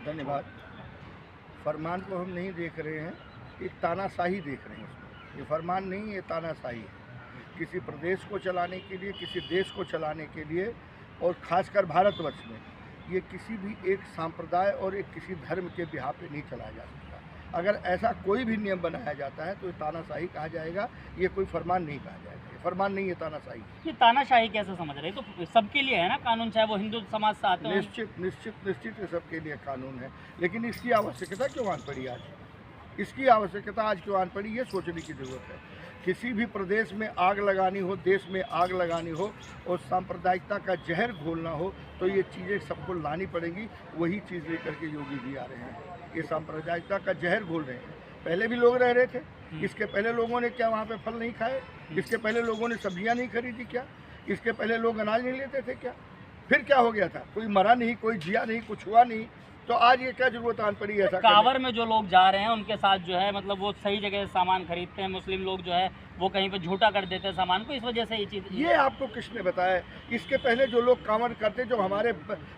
धन्यवाद। फरमान को हम नहीं देख रहे हैं, एक तानाशाही देख रहे हैं उसमें। ये फरमान नहीं, ये तानाशाही है। किसी प्रदेश को चलाने के लिए, किसी देश को चलाने के लिए, और ख़ासकर भारतवर्ष में ये किसी भी एक संप्रदाय और एक किसी धर्म के बिहार पे नहीं चलाया जा सकता। अगर ऐसा कोई भी नियम बनाया जाता है तो ये तानाशाही कहा जाएगा, ये कोई फरमान नहीं कहा जाएगा। ये फरमान नहीं है, तानाशाही। ये तानाशाही कैसे समझ रहे हैं? तो सबके लिए है ना कानून, चाहे वो हिंदू समाज से आते हो। निश्चित सबके लिए कानून है, लेकिन इसकी आवश्यकता क्यों आन पड़ी आज? इसकी आवश्यकता आज क्यों आन पड़ी, ये सोचने की ज़रूरत है। किसी भी प्रदेश में आग लगानी हो, देश में आग लगानी हो और सांप्रदायिकता का जहर घोलना हो तो ये चीज़ें सबको लानी पड़ेंगी। वही चीज़ लेकर के योगी जी आ रहे हैं। ये सांप्रदायिकता का जहर घोल रहे हैं। पहले भी लोग रह रहे थे, इसके पहले लोगों ने क्या वहाँ पे फल नहीं खाए? इसके पहले लोगों ने सब्जियाँ नहीं खरीदी क्या? इसके पहले लोग अनाज नहीं लेते थे क्या? फिर क्या हो गया था? कोई मरा नहीं, कोई जिया नहीं, कुछ हुआ नहीं, तो आज ये क्या जरूरत आन पड़ी ऐसा? कांवर में जो लोग जा रहे हैं उनके साथ जो है मतलब वो सही जगह से सामान खरीदते हैं, मुस्लिम लोग जो है वो कहीं पे झूठा कर देते हैं सामान को, इस वजह से ये चीज़। ये आपको किसने बताया? इसके पहले जो लोग कांवर करते, जो हमारे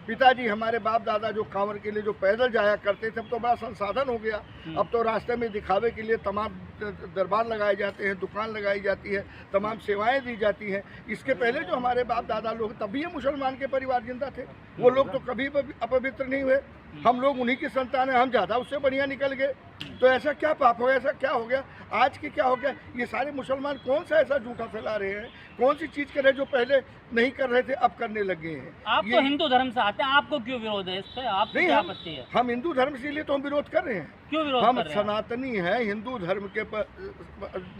पिताजी, हमारे बाप दादा जो कांवर के लिए जो पैदल जाया करते थे, अब तो बड़ा संसाधन हो गया। अब तो रास्ते में दिखावे के लिए तमाम दरबार लगाए जाते हैं, दुकान लगाई जाती है, तमाम सेवाएं दी जाती हैं। इसके पहले जो हमारे बाप दादा लोग, तभी ये मुसलमान के परिवार जिंदा थे। वो लोग तो कभी अपवित्र नहीं हुए। हम लोग उन्हीं की संतान हैं, हम ज़्यादा उससे बढ़िया निकल गए। तो ऐसा क्या पाप हो गया? ऐसा क्या हो गया? आज के क्या हो गया? ये सारे मुसलमान कौन सा ऐसा झूठा फैला रहे हैं? कौन सी चीज़ कर रहे हैं जो पहले नहीं कर रहे थे, अब करने लगे हैं? आप तो हिंदू धर्म से आते हैं, आपको क्यों विरोध है इस पे? आपको क्या आपत्ति है? हम हिंदू धर्म से, लिए तो हम विरोध कर रहे हैं। क्यों विरोध हम कर रहे हैं? सनातनी हैं, हिंदू धर्म के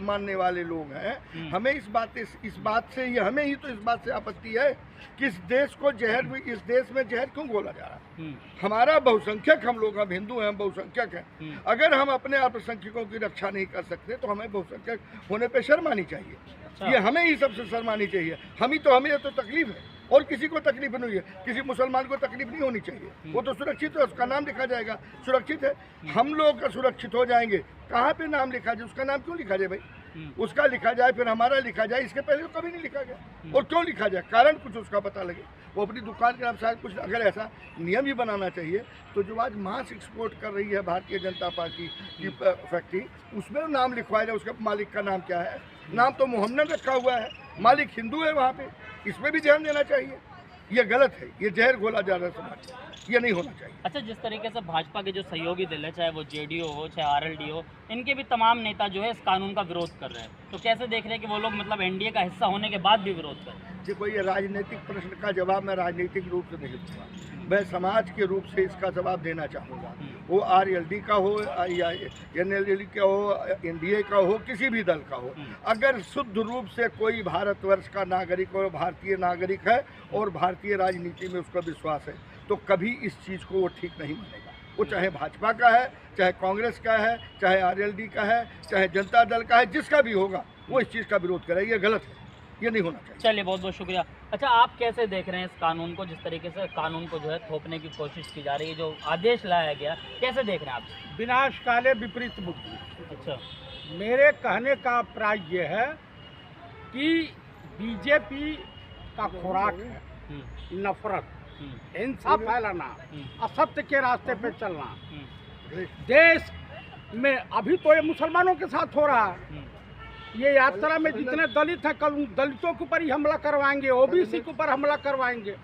मानने वाले लोग हैं। हमें इस बात से ये, हमें ही तो इस बात से आपत्ति है कि इस देश को जहर, इस देश में जहर क्यों घोला जा रहा है? हमारा बहुसंख्यक, हम लोग, हम हिंदू हैं, हम बहुसंख्यक हैं। अगर हम अपने अल्पसंख्यकों की रक्षा नहीं कर सकते तो हमें बहुसंख्यक होने पे शर्म आनी चाहिए। ये हमें ही सबसे शर्म आनी चाहिए। हमें तो तकलीफ है और किसी को तकलीफ नहीं है। किसी मुसलमान को तकलीफ नहीं होनी चाहिए। वो तो सुरक्षित है, उसका नाम लिखा जाएगा, सुरक्षित है। हम लोग सुरक्षित हो जाएंगे। कहाँ पे नाम लिखा जाए? उसका नाम क्यों लिखा जाए भाई? उसका लिखा जाए, फिर हमारा लिखा जाए। इसके पहले तो कभी नहीं लिखा गया। और क्यों लिखा जाए? कारण कुछ उसका पता लगे। वो अपनी दुकान के नाम शायद कुछ, अगर ऐसा नियम ही बनाना चाहिए तो जो आज मांस एक्सपोर्ट कर रही है भारतीय जनता पार्टी की फैक्ट्री, उसमें नाम लिखवाया जाए। उसका मालिक का नाम क्या है? नाम तो मोहम्मद रखा हुआ है, मालिक हिंदू है वहाँ पे। इसमें भी ध्यान देना चाहिए। ये गलत है, ये जहर घोला जा रहा है समाज, ये नहीं होना चाहिए। अच्छा, जिस तरीके से भाजपा के जो सहयोगी दल है, चाहे वो जेडीयू हो चाहे आरएलडी हो, इनके भी तमाम नेता जो है इस कानून का विरोध कर रहे हैं, तो कैसे देख रहे हैं कि वो लोग मतलब एनडीए का हिस्सा होने के बाद भी विरोध कर रहे हैं? देखो, ये राजनीतिक प्रश्न का जवाब मैं राजनीतिक रूप से नहीं दूंगा, मैं समाज के रूप से इसका जवाब देना चाहूँगा। वो आरएलडी का हो या एनएलडी का हो, एनडीए का हो, किसी भी दल का हो, अगर शुद्ध रूप से कोई भारतवर्ष का नागरिक और भारतीय नागरिक है और भारतीय राजनीति में उसका विश्वास है, तो कभी इस चीज़ को वो ठीक नहीं मानेगा। वो चाहे भाजपा का है, चाहे कांग्रेस का है, चाहे आरएलडी का है, चाहे जनता दल का है, जिसका भी होगा वो इस चीज़ का विरोध करे। ये गलत है, ये नहीं होना चाहिए। चलिए, बहुत बहुत शुक्रिया। अच्छा, आप कैसे देख रहे हैं इस कानून को, जिस तरीके से कानून को जो है थोपने की कोशिश की जा रही है, जो आदेश लाया गया, कैसे देख रहे हैं आप? विनाश काले विपरीत बुद्धि। अच्छा, मेरे कहने का अभिप्राय ये है कि बीजेपी का खुराक है नफरत, हिंसा फैलाना, असत्य के रास्ते पे चलना। देश में अभी तो ये मुसलमानों के साथ हो रहा है। ये यात्रा में जितने दलित हैं, कल दलितों के ऊपर ही हमला करवाएंगे, ओबीसी के ऊपर हमला करवाएंगे।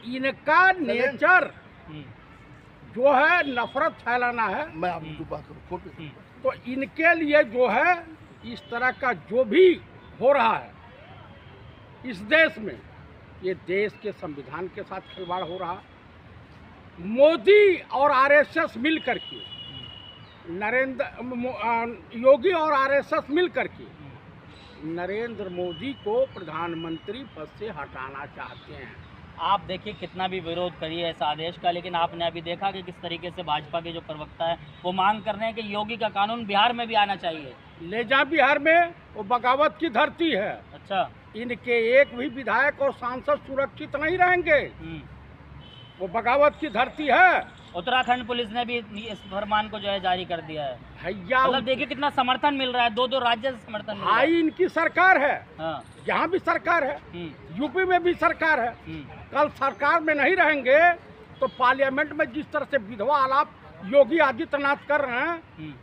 इनका नेचर जो है नफरत फैलाना है। मैं आपको बात करूँ, तो इनके लिए जो है इस तरह का जो भी हो रहा है इस देश में, ये देश के संविधान के साथ खिलवाड़ हो रहा। मोदी और आरएसएस मिल करके, योगी और आरएसएस मिल करके नरेंद्र मोदी को प्रधानमंत्री पद से हटाना चाहते हैं। आप देखिए, कितना भी विरोध करिए इस आदेश का, लेकिन आपने अभी देखा कि किस तरीके से भाजपा के जो प्रवक्ता है वो मांग कर रहे हैं कि योगी का कानून बिहार में भी आना चाहिए। ले जा बिहार में, वो बगावत की धरती है। अच्छा, इनके एक भी विधायक और सांसद सुरक्षित नहीं रहेंगे। वो बगावत की धरती है। उत्तराखंड पुलिस ने भी इस फरमान को जो है जारी कर दिया है। भैया, मतलब देखिए कितना समर्थन मिल रहा है, दो राज्य से समर्थन मिल रहा है। भाई, इनकी सरकार है। हाँ। यहाँ भी सरकार है, यूपी में भी सरकार है। हम्म। कल सरकार में नहीं रहेंगे तो पार्लियामेंट में जिस तरह से विधवा आलाप योगी आदित्यनाथ कर रहे हैं,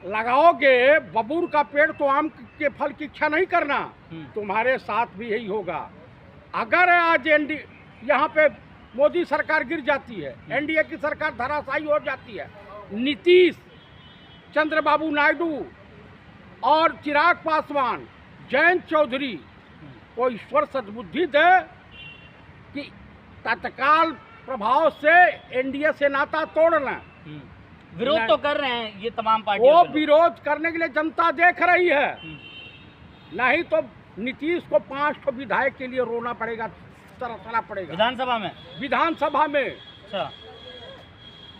लगाओगे बबूर का पेड़ तो आम के फल की इच्छा नहीं करना, तुम्हारे साथ भी यही होगा। अगर आज यहाँ पे मोदी सरकार गिर जाती है, एनडीए की सरकार धराशायी हो जाती है, नीतीश, चंद्रबाबू नायडू और चिराग पासवान, जयंत चौधरी को ईश्वर सद्बुद्धि दे कि तत्काल प्रभाव से एनडीए से नाता तोड़ना। विरोध तो कर रहे हैं ये तमाम पार्टियां, वो विरोध करने के लिए जनता देख रही है। नहीं तो नीतीश को 5 विधायक के लिए रोना पड़ेगा, तरसना पड़ेगा विधानसभा में। अच्छा।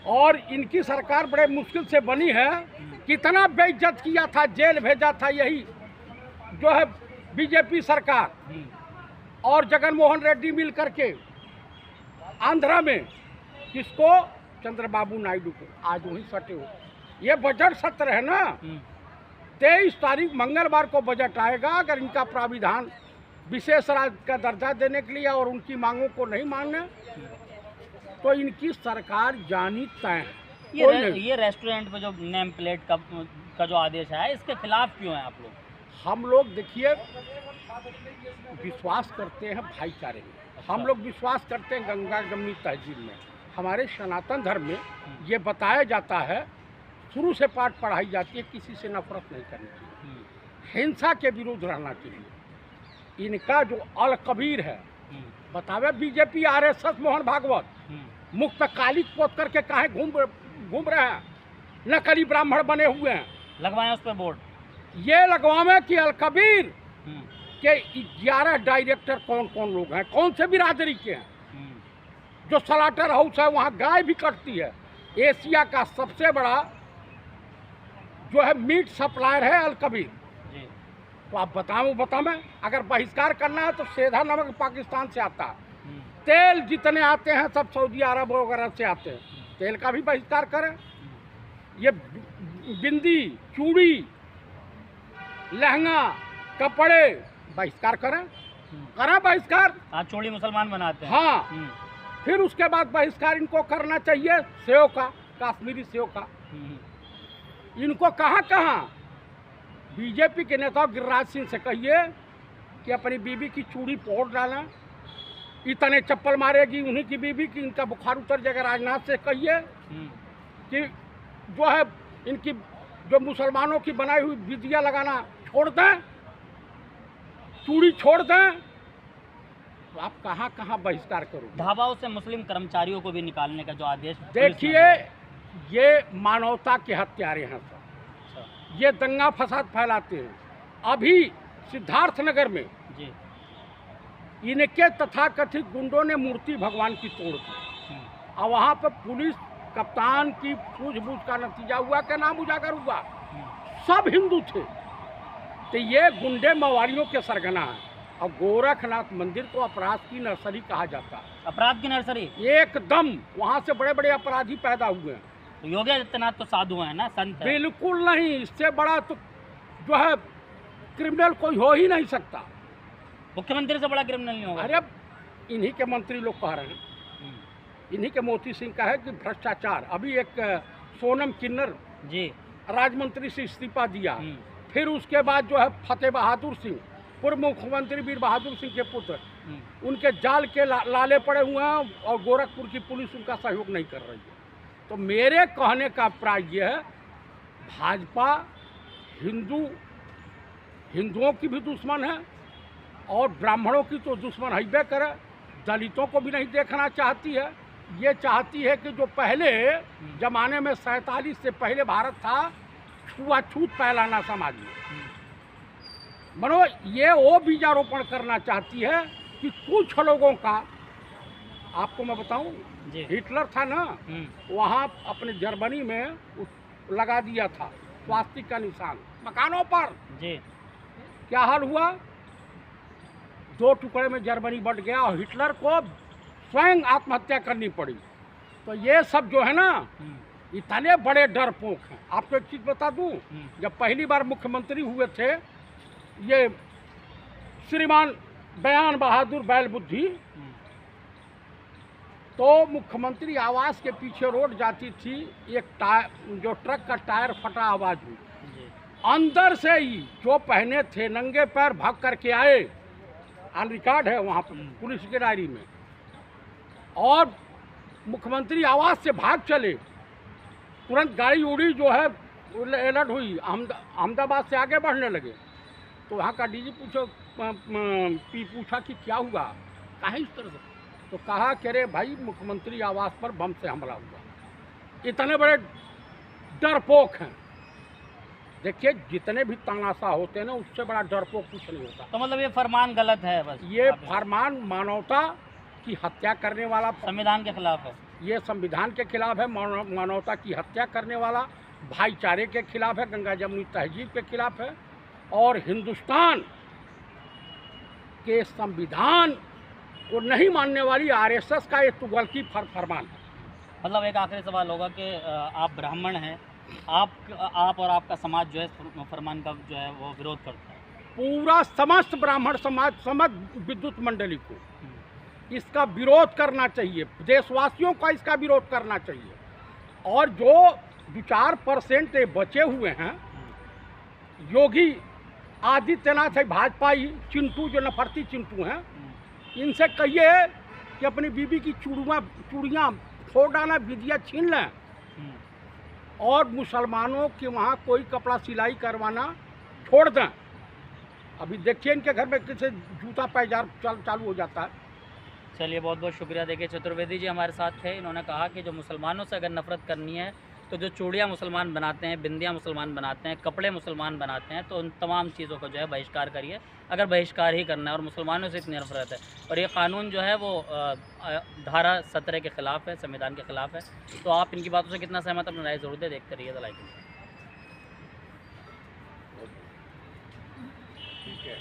और इनकी सरकार बड़े मुश्किल से बनी है। कितना बेइज्जत किया था, जेल भेजा था यही जो है बीजेपी सरकार और जगन मोहन रेड्डी मिल करके आंध्रा में, किसको? चंद्रबाबू नायडू को। आज वही सटे हो। ये बजट सत्र है ना, 23 तारीख मंगलवार को बजट आएगा। अगर इनका प्राविधान विशेष राज्य का दर्जा देने के लिए और उनकी मांगों को नहीं मानने तो इनकी सरकार जानी तय है। ये रेस्टोरेंट पे जो नेम प्लेट का जो आदेश है, इसके खिलाफ क्यों है आप लोग? हम लोग देखिए विश्वास करते हैं भाईचारे में। हम लोग विश्वास करते हैं गंगा जमनी तहजीब में। हमारे सनातन धर्म में ये बताया जाता है, शुरू से पाठ पढ़ाई जाती है, किसी से नफरत नहीं करनी चाहिए, हिंसा के विरुद्ध रहना चाहिए। इनका जो अल कबीर है, बतावे बीजेपी आरएसएस मोहन भागवत मुक्त काली पोत करके काहे घूम रहे हैं, नकली ब्राह्मण बने हुए हैं। लगवाएं उस पर बोर्ड, ये लगवावे कि अल कबीर के 11 डायरेक्टर कौन कौन लोग हैं, कौन से बिरादरी के हैं। जो स्लॉटर हाउस है वहाँ गाय भी कटती है। एशिया का सबसे बड़ा जो है मीट सप्लायर है अल कबीर। तो आप बताओ अगर बहिष्कार करना है तो सेधा नमक पाकिस्तान से आता है, तेल जितने आते हैं सब सऊदी अरब वगैरह से आते हैं, तेल का भी बहिष्कार करें। ये बिंदी, चूड़ी, लहंगा, कपड़े बहिष्कार करें बहिष्कार। आज चोली मुसलमान बनाते हैं। हाँ, फिर उसके बाद बहिष्कार इनको करना चाहिए सेव का, काश्मीरी सेव का। इनको कहाँ बीजेपी के नेता गिरिराज सिंह से कहिए कि अपनी बीबी की चूड़ी फोड़ डालें, इतने चप्पल मारेगी उन्हीं की बीबी की, इनका बुखार उतर जाएगा। राजनाथ से कहिए कि जो है इनकी जो मुसलमानों की बनाई हुई बिंदियाँ लगाना छोड़ दें, चूड़ी छोड़ दें। तो आप कहाँ बहिष्कार करोगे? ढाबाओं से मुस्लिम कर्मचारियों को भी निकालने का जो आदेश, देखिए ये मानवता के हत्यारे हैं सर। ये दंगा फसाद फैलाते हैं। अभी सिद्धार्थनगर में जी इनके तथाकथित गुंडों ने मूर्ति भगवान की तोड़ दी और वहाँ पर पुलिस कप्तान की सूझबूझ का नतीजा हुआ कि नाम उजागर हुआ, सब हिंदू थे। तो ये गुंडे मवालियों के सरगना है। और गोरखनाथ मंदिर को अपराध की नर्सरी कहा जाता है। अपराध की नर्सरी एकदम, वहाँ से बड़े बड़े अपराधी पैदा हुए हैं। तो योगी आदित्यनाथ तो साधु है ना, संत है। बिल्कुल नहीं, इससे बड़ा तो जो है क्रिमिनल कोई हो ही नहीं सकता। मुख्यमंत्री से बड़ा क्रिमिनल नहीं होगा। अरे इन्हीं के मंत्री लोग कह रहे हैं, इन्हीं के मोती सिंह का है कि भ्रष्टाचार। अभी एक सोनम किन्नर जी राज्यमंत्री से इस्तीफा दिया, फिर उसके बाद जो है फतेह बहादुर सिंह, पूर्व मुख्यमंत्री वीर बहादुर सिंह के पुत्र, उनके जाल के लाले पड़े हुए हैं और गोरखपुर की पुलिस उनका सहयोग नहीं कर रही है। तो मेरे कहने का अभिप्राय ये है, भाजपा हिंदुओं की भी दुश्मन है और ब्राह्मणों की तो दुश्मन है करे, दलितों को भी नहीं देखना चाहती है। ये चाहती है कि जो पहले जमाने में 47 से पहले भारत था, छुआछूत फैलाना समाज में, मनो ये वो बीजारोपण करना चाहती है कि कुछ लोगों का, आपको मैं बताऊं, हिटलर था ना, वहाँ अपने जर्मनी में लगा दिया था स्वास्तिक का निशान मकानों पर जी। क्या हाल हुआ? 2 टुकड़े में जर्मनी बट गया और हिटलर को स्वयं आत्महत्या करनी पड़ी। तो ये सब जो है ना, इतने बड़े डरपोक हैं। आपको एक चीज़ बता दूं, जब पहली बार मुख्यमंत्री हुए थे ये श्रीमान बयान बहादुर बैल बुद्धि, तो मुख्यमंत्री आवास के पीछे रोड जाती थी, एक टायर जो ट्रक का टायर फटा आवाज़ हुई, जी अंदर से ही जो पहने थे नंगे पैर भाग करके आए, ऑन रिकॉर्ड है वहाँ पर पुलिस की डायरी में, और मुख्यमंत्री आवास से भाग चले। तुरंत गाड़ी उड़ी जो है अलर्ट हुई, अहमदाबाद से आगे बढ़ने लगे। तो वहाँ का डीजी पूछा कि क्या हुआ, काहे इस तरह से, तो कहा कि अरे भाई मुख्यमंत्री आवास पर बम से हमला हुआ। इतने बड़े डरपोक हैं। देखिए जितने भी तमाशा होते हैं ना, उससे बड़ा डरपोक कुछ नहीं होता। तो मतलब ये फरमान गलत है, बस ये फरमान मानवता की हत्या करने वाला, संविधान के खिलाफ है। ये संविधान के खिलाफ है, मानवता की हत्या करने वाला, भाईचारे के खिलाफ है, गंगा जमुनी तहजीब के खिलाफ है, और हिंदुस्तान के संविधान को नहीं मानने वाली आरएसएस का ये तुगलकी फरमान है। मतलब एक आखिरी सवाल होगा कि आप ब्राह्मण हैं, आप और आपका समाज जो है फरमान का जो है वो विरोध करता है। पूरा समस्त ब्राह्मण समाज, समस्त विद्युत मंडली को इसका विरोध करना चाहिए, देशवासियों का इसका विरोध करना चाहिए। और जो 2-4% बचे हुए हैं, योगी आदित्यनाथ है, भाजपा ही चिंटू जो नफरती चिंटू हैं, इनसे कहिए कि अपनी बीबी की चूड़ियाँ फोड़ डालना, विधिया छीन लें, और मुसलमानों के वहाँ कोई कपड़ा सिलाई करवाना छोड़ दें। अभी देखिए इनके घर में किसी जूता पैजार चालू हो जाता है। चलिए बहुत बहुत शुक्रिया। देखिए चतुर्वेदी जी हमारे साथ थे, इन्होंने कहा कि जो मुसलमानों से अगर नफरत करनी है तो जो चूड़ियाँ मुसलमान बनाते हैं, बिंदियाँ मुसलमान बनाते हैं, कपड़े मुसलमान बनाते हैं, तो उन तमाम चीज़ों को जो है बहिष्कार करिए, अगर बहिष्कार ही करना है। और मुसलमानों से इतनी नफरत है, और ये कानून जो है वो धारा 17 के ख़िलाफ़ है, संविधान के ख़िलाफ़ है। तो आप इनकी बातों से कितना सहमत, अपनी राय ज़रूर दे। देखते रहिए द लाइक। ठीक है।